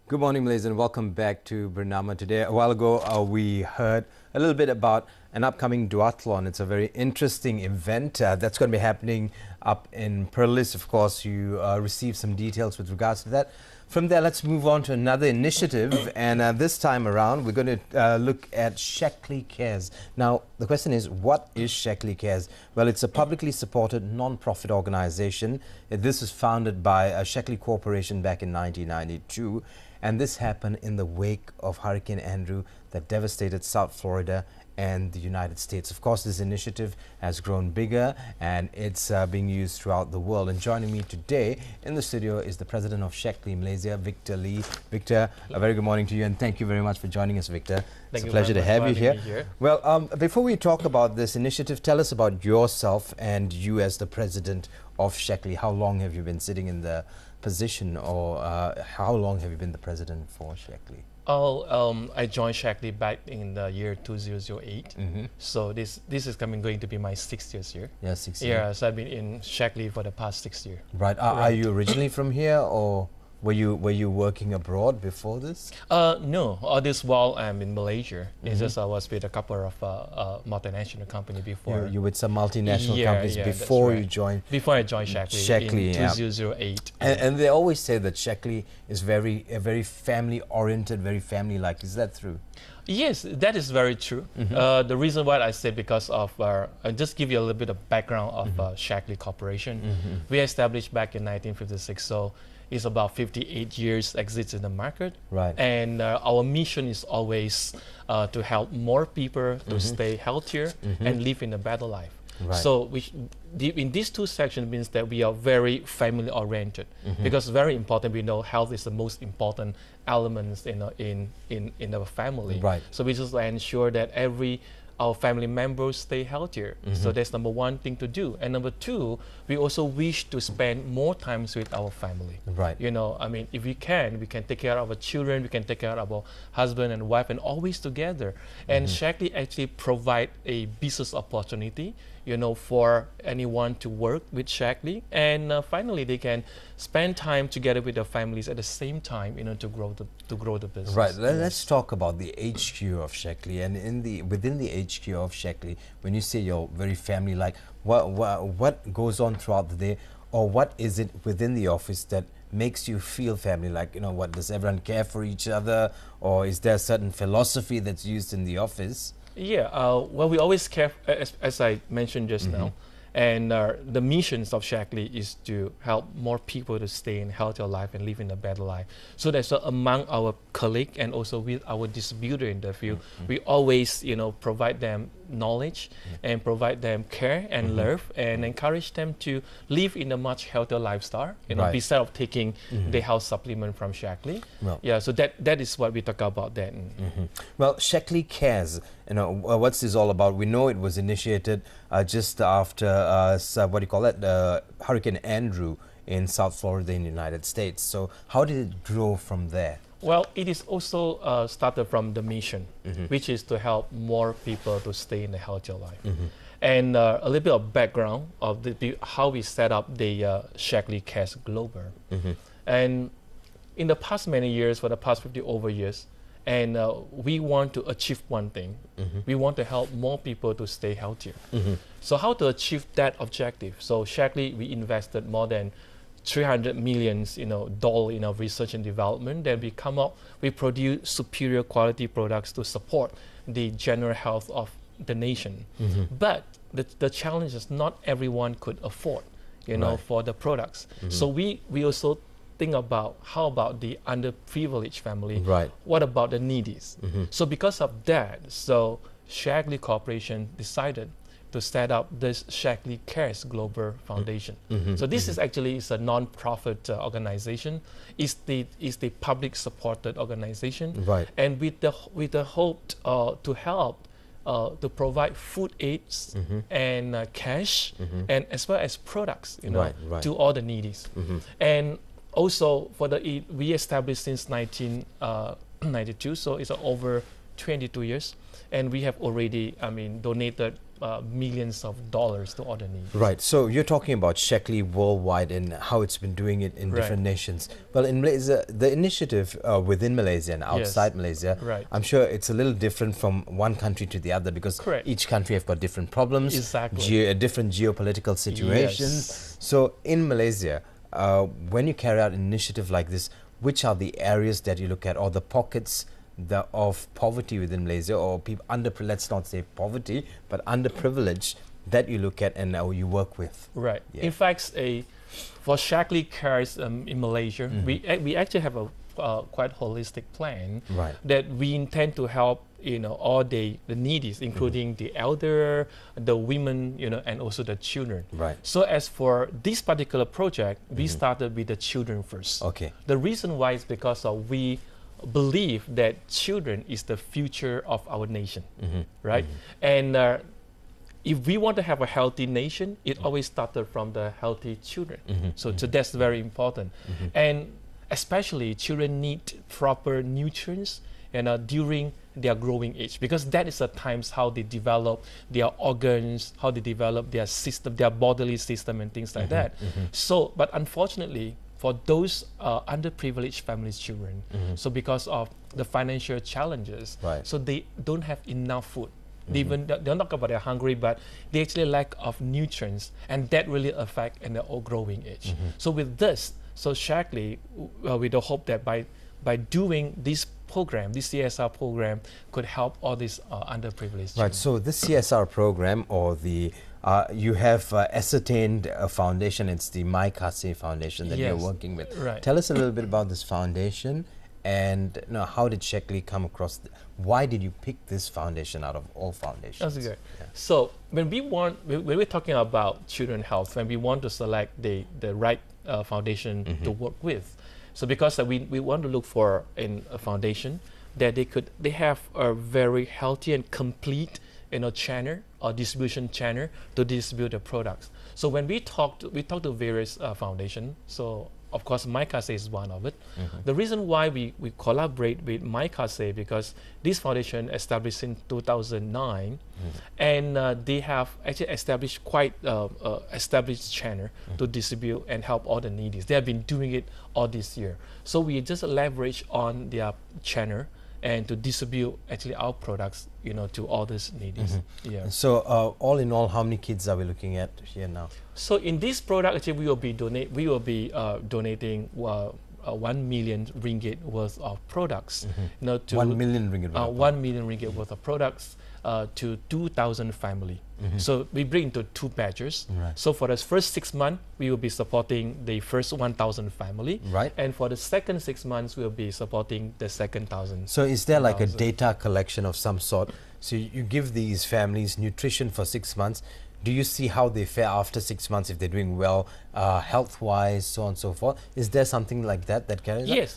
Good morning, Malaysia, and welcome back to Bernama Today. A while ago, we heard a little bit about an upcoming duathlon. It's a very interesting event that's going to be happening up in Perlis. Of course, you received some details with regards to that. From there, let's move on to another initiative, and this time around, we're going to look at Shaklee Cares. Now, the question is, what is Shaklee Cares? Well, it's a publicly supported non-profit organization. This was founded by Shaklee Corporation back in 1992. And this happened in the wake of Hurricane Andrew that devastated South Florida and the United States. Of course, this initiative has grown bigger and it's being used throughout the world. And joining me today in the studio is the president of Shaklee Malaysia, Victor Lim. Victor, a very good morning to you, and thank you very much for joining us, Victor. It's a pleasure to have you here. Well, before we talk about this initiative, tell us about yourself and you as the president of Shaklee. How long have you been sitting in the position, or how long have you been the president for Shaklee? I joined Shaklee back in the year 2008. So this is going to be my 6th year. Yeah, 6 years. Yeah, so I've been in Shaklee for the past 6 years. Right. Are you originally from here, or were you working abroad before this? No. All this while I'm in Malaysia. It's just I was with a couple of multinational companies before. You with some multinational companies before you joined? Before I joined Shaklee in 2008. And they always say that Shaklee is very family-oriented, very family-like. Is that true? Yes, that is very true. The reason why I say because of, I'll just give you a little bit of background of Shaklee Corporation. We established back in 1956, so it's about 58 years exists in the market. Right. And our mission is always to help more people to stay healthier and live in a better life. Right. So in these two sections means that we are very family oriented, because very important, we know health is the most important element in our family. Right. So we just ensure that our family members stay healthier. So that's number one thing to do. And number two, we also wish to spend more time with our family. Right. You know, I mean, if we can take care of our children, we can take care of our husband and wife, and always together. And Shaklee actually provide a business opportunity, you know, for anyone to work with Shaklee. And finally, they can spend time together with their families at the same time, you know, to grow the business. Right. Let's talk about the HQ of Shaklee, and within the HQ of Shaklee, when you say you're very family-like, what goes on throughout the day, or what is it within the office that makes you feel family-like? You know, what, does everyone care for each other, or is there a certain philosophy that's used in the office? Yeah, well, we always care, as I mentioned just now, and the missions of Shaklee is to help more people to stay in a healthier life and live in a better life. So that's among our colleagues and also with our distributor in the field, we always, you know, provide them knowledge and provide them care and love, and encourage them to live in a much healthier lifestyle, you know, instead of taking the health supplement from Shaklee. Well, yeah, so that is what we talk about then. Well, Shaklee Cares, you know, what's this all about? We know it was initiated just after what do you call it, Hurricane Andrew in South Florida in the United States. So how did it grow from there? Well, it is also started from the mission, which is to help more people to stay in a healthier life. And a little bit of background of how we set up the Shaklee Cares Global. And in the past many years, for the past 50 over years, and we want to achieve one thing. We want to help more people to stay healthier. So how to achieve that objective? So Shaklee, we invested more than $300 million, you know, in our research and development. Then we produce superior quality products to support the general health of the nation. But the challenge is not everyone could afford, you know, for the products. So we also think about how about the underprivileged family? What about the needies? So because of that, so Shaklee Corporation decided to set up this Shaklee Cares Global Foundation. So this is actually a non-profit organization. It's the public supported organization, and with the hope to help to provide food aids and cash, and as well as products, you know, to all the needies. And also we established since 1992, so it's over 22 years, and we have already, donated millions of dollars to other needs. Right. So you're talking about Shaklee worldwide and how it's been doing it in different nations. Well, in Malaysia, the initiative within Malaysia and outside Malaysia, I'm sure it's a little different from one country to the other because each country have got different problems, different geopolitical situations. So in Malaysia, when you carry out an initiative like this, which are the areas that you look at, or the pockets of poverty within Malaysia, or people let's not say poverty, but underprivileged that you look at and you work with? Right. In fact, for Shaklee Cares in Malaysia, we actually have a quite holistic plan that we intend to help all the needies, including the elder, the women, and also the children. So as for this particular project, we started with the children first. The reason why is because we believe that children is the future of our nation, right? And if we want to have a healthy nation, it always started from the healthy children. So that's very important. And especially children need proper nutrients during their growing age, because that is the times how they develop their organs, how they develop their system, their bodily system and things like that. So, but unfortunately, for those underprivileged families' children, so because of the financial challenges, so they don't have enough food. They don't talk about they're hungry, but they actually lack of nutrients, and that really affect in their old growing age. So with this, so Shaklee, with the hope that by doing this program, this CSR program, could help all these underprivileged children. So this CSR program, or the you have ascertained a foundation. It's the My Kasih Foundation that you're working with. Tell us a little bit about this foundation, and how did Shaklee come across? Why did you pick this foundation out of all foundations? That's good. So when we're talking about children health, when we want to select the right foundation to work with, so because we want to look for a foundation that they have a very healthy and complete channel or distribution channel to distribute the products. So when we talk to various foundations, so of course My Kasih is one of it. The reason why we collaborate with My Kasih, because this foundation established in 2009, and they have actually established quite established channel to distribute and help all the needies. They have been doing it all this year. So we just leverage on their channel and to distribute actually our products, to all these needies. So all in all, how many kids are we looking at here now? So in this product, actually, we will be donating 1 million ringgit worth of products. To 1 million ringgit. 1 million ringgit worth of products to 2,000 family. So we bring into two batches. So for the first 6 months, we will be supporting the first 1,000 family. And for the second 6 months, we will be supporting the second 1,000. So is there like a data collection of some sort? So you give these families nutrition for 6 months. Do you see how they fare after 6 months, if they're doing well, health-wise, so on and so forth? Is there something like that carries Yes.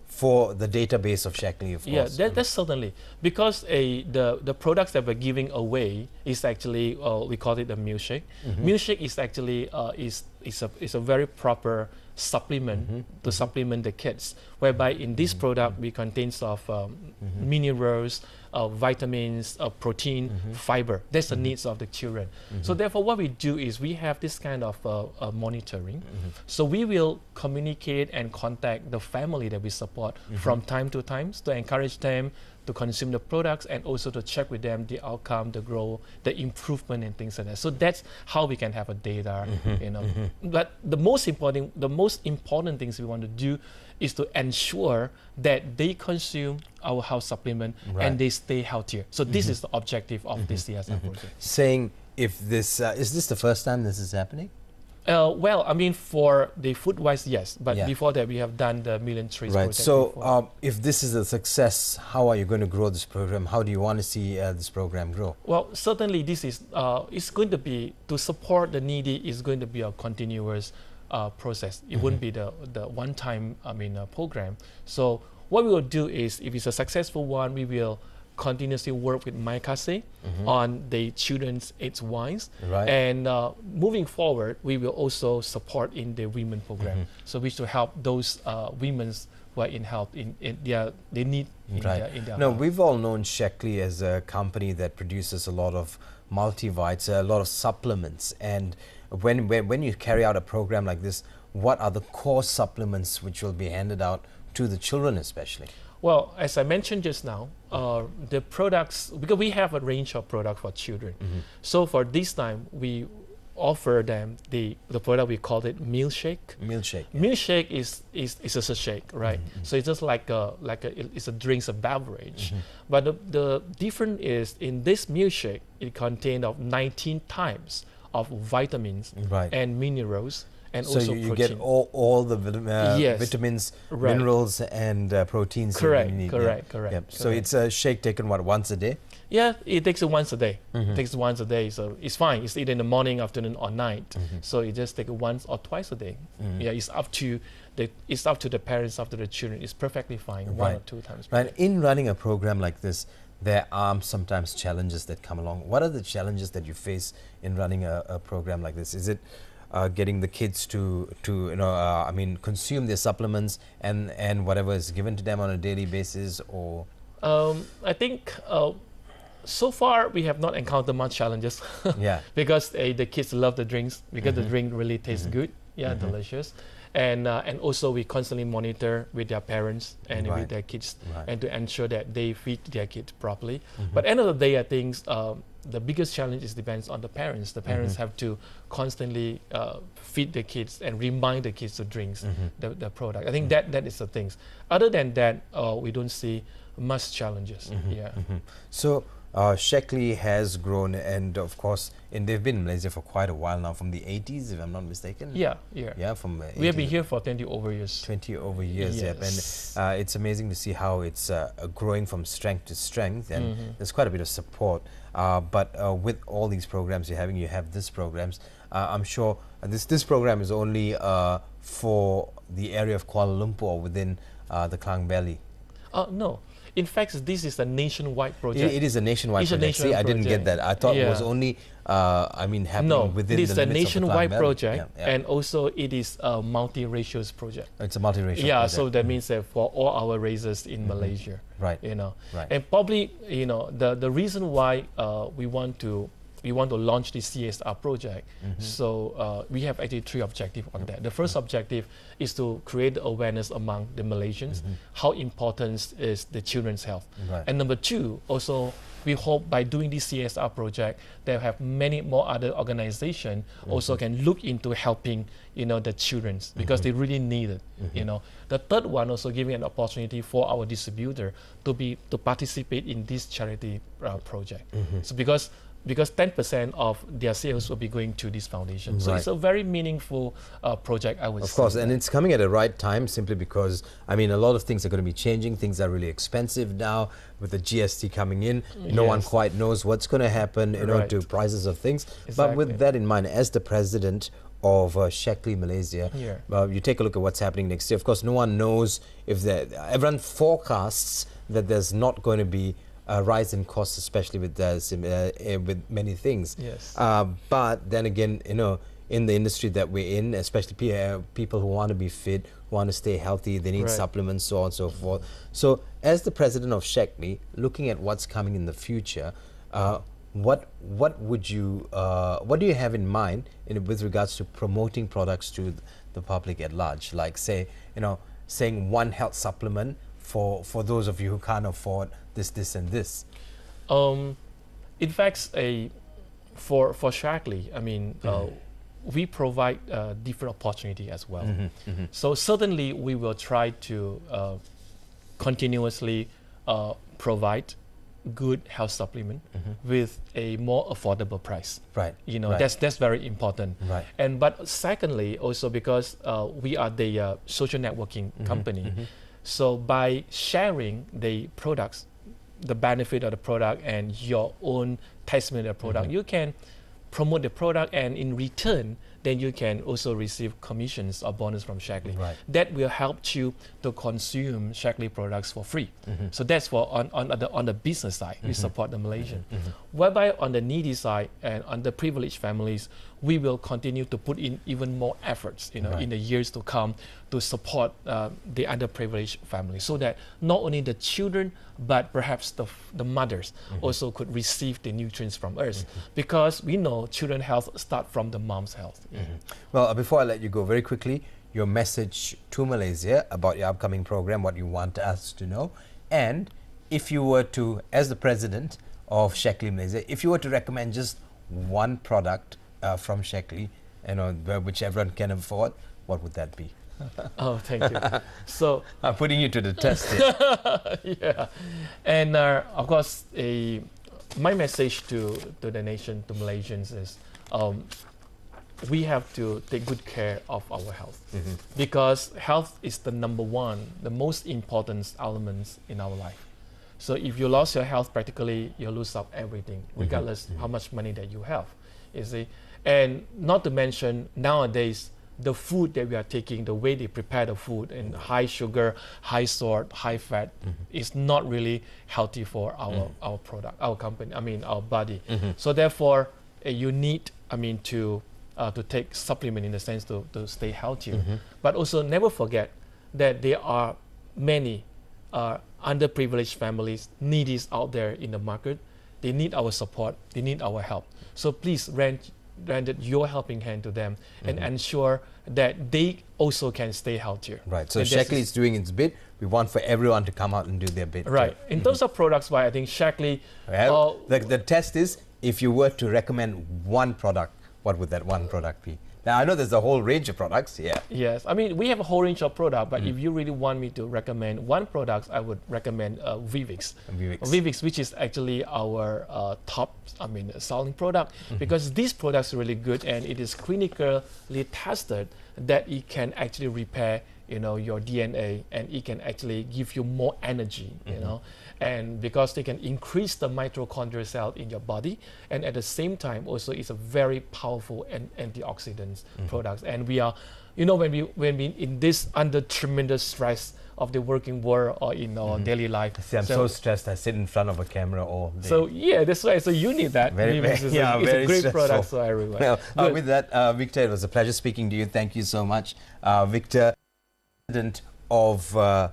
For the database of Shaklee, of course. Yeah, that's certainly. Because the products that we're giving away is actually, we call it the milkshake. Milkshake is actually is a very proper supplement to supplement the kids, whereby in this product we contains of minerals, vitamins, protein, fiber. That's the needs of the children. So therefore what we do is we have this kind of monitoring. So we will communicate and contact the family that we support from time to time to encourage them to consume the products, and also to check with them the outcome, the growth, the improvement and things like that. So that's how we can have a data, But the most important things we want to do is to ensure that they consume our health supplement and they stay healthier. So this is the objective of this CSR project. Saying, if this is this the first time this is happening? Well, I mean, for the food-wise, yes. But before that, we have done the Million Trees project. So if this is a success, how are you going to grow this program? How do you want to see this program grow? Well, certainly this is, it's going to be, to support the needy is going to be a continuous process. It wouldn't be the one-time, program. So what we will do is, if it's a successful one, we will continuously work with My Kasih on the children's AIDS wines. And moving forward, we will also support in the women program. So we should help those women who are in health, in their need in their Now, we've all known Shaklee as a company that produces a lot of multivites, a lot of supplements. And when you carry out a program like this, what are the core supplements which will be handed out to the children especially? Well, as I mentioned just now, the products, because we have a range of products for children. So for this time, we offer them the product, we call it milkshake. Milkshake. Yeah. Milkshake is just a shake, right? So it's just it's a drinks, a beverage. But the difference is in this milkshake, it contains of 19 types of vitamins and minerals. And so also you get all the vitamins, minerals, and proteins. Correct, you need. correct. Yep. So it's a shake taken once a day? Yeah, it takes it once a day. It takes it once a day, so it's fine. It's either in the morning, afternoon, or night. So you just take it once or twice a day. Yeah, it's up to the parents, up to the children. It's perfectly fine, 1 or 2 times per day. In running a program like this, there are sometimes challenges that come along. What are the challenges that you face in running a program like this? Is it getting the kids to consume their supplements and whatever is given to them on a daily basis, or? I think so far we have not encountered much challenges. Because the kids love the drinks, because the drink really tastes good, delicious. And also we constantly monitor with their parents and with their kids and to ensure that they feed their kids properly. But end of the day, I think the biggest challenge depends on the parents. The parents have to constantly feed the kids and remind the kids to drink the product. I think that is the things. Other than that, we don't see much challenges. So Shaklee has grown, and of course, they've been in Malaysia for quite a while now, from the 80s, if I'm not mistaken. Yeah, from we have been here for 20 over years. 20 over years, and it's amazing to see how it's growing from strength to strength, and there's quite a bit of support. But with all these programs you have this programs. I'm sure this program is only for the area of Kuala Lumpur or within the Klang Valley. No. In fact, this is a nationwide project. It is a nationwide project. See, I didn't get that. I thought it was only, happening within the limits of the Klang Valley. No, this is a nationwide project, and also it is a multi-racial project. It's a multi-racial project. So that means that for all our races in Malaysia. And probably, the reason why we want to launch this CSR project. So we have actually 3 objectives on that. The first objective is to create awareness among the Malaysians, how important is the children's health. And number 2, also we hope by doing this CSR project, they have many more other organizations also can look into helping the children, because they really need it. The third one, also giving an opportunity for our distributor to participate in this charity project. So because 10% of their sales will be going to this foundation. So it's a very meaningful project, I would say. Of course, and it's coming at the right time, simply because, a lot of things are going to be changing. Things are really expensive now with the GST coming in. No one quite knows what's going to happen, to prices of things. But with that in mind, as the president of Shaklee Malaysia, you take a look at what's happening next year. Of course, no one knows if everyone forecasts that there's not going to be a rise in costs, especially with many things. But then again, in the industry that we're in, especially people who want to be fit, who want to stay healthy, they need supplements, so on and so forth. So, as the president of Shaklee, looking at what's coming in the future, what do you have in mind with regards to promoting products to the public at large? Like, saying one health supplement for those of you who can't afford this and this. In fact, for Shaklee, we provide different opportunity as well. So certainly we will try to continuously provide good health supplement with a more affordable price. That's very important. But secondly, also because we are the social networking company, so by sharing the products, the benefit of the product and your own testimony of the product, you can promote the product, and in return then you can also receive commissions or bonus from Shaklee. Right. That will help you to consume Shaklee products for free. So that's for on the business side, we support the Malaysian. Whereby on the needy side and on the privileged families, we will continue to put in even more efforts, in the years to come, to support the underprivileged families, so that not only the children but perhaps the mothers also could receive the nutrients from us, because we know children's health start from the mom's health. Well, before I let you go, very quickly, your message to Malaysia about your upcoming program, what you want us to know, and if you were to, as the president of Shaklee Malaysia, if you were to recommend just one product from Shaklee, which everyone can afford, what would that be? Oh, thank you. So I'm putting you to the test here. yeah, and of course, my message to the nation, to Malaysians, is we have to take good care of our health, because health is the number one, the most important element in our life. So if you lost your health, practically you lose up everything, regardless how much money that you have, you see. And not to mention, nowadays, the food that we are taking, the way they prepare the food, and high sugar, high salt, high fat, is not really healthy for our product, our company, our body. So therefore, you need, to take supplement in the sense to stay healthier. But also never forget that there are many underprivileged families, needies out there in the market. They need our support, they need our help. So please render your helping hand to them and ensure that they also can stay healthier. Right, so Shaklee is doing its bit. We want for everyone to come out and do their bit. Right, in terms of products, I think Shaklee... Well, the test is, if you were to recommend one product, what would that one product be? Now, I know there's a whole range of products, Yes, we have a whole range of products, but if you really want me to recommend one product, I would recommend Vivix. Vivix, which is actually our top, selling product, because this product is really good and it is clinically tested that it can actually repair, your DNA, and it can actually give you more energy, and because they can increase the mitochondrial cell in your body, and at the same time also it's a very powerful antioxidant products. And we are, when we in this under tremendous stress of the working world or in our daily life. See, I'm so stressed I sit in front of a camera all day. So yeah, that's right. So you need that. It's a great product for everyone. Well, with that, Victor, it was a pleasure speaking to you. Thank you so much. Victor, President of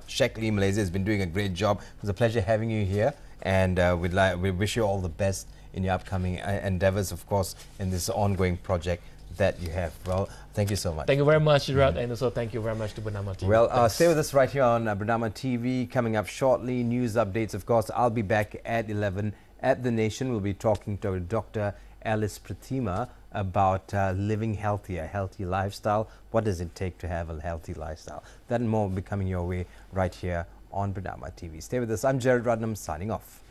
Shaklee Malaysia, has been doing a great job. It was a pleasure having you here, and we wish you all the best in your upcoming endeavors, of course, in this ongoing project that you have. Well, thank you so much. Thank you very much, Gerard, and also thank you very much to Bernama TV. Well, stay with us right here on Bernama TV. Coming up shortly, news updates, of course. I'll be back at 11 at The Nation. We'll be talking to Dr. Alice Pratima about living healthy, a healthy lifestyle. What does it take to have a healthy lifestyle? That and more will be coming your way right here on Bernama TV. Stay with us. I'm Jared Radnam, signing off.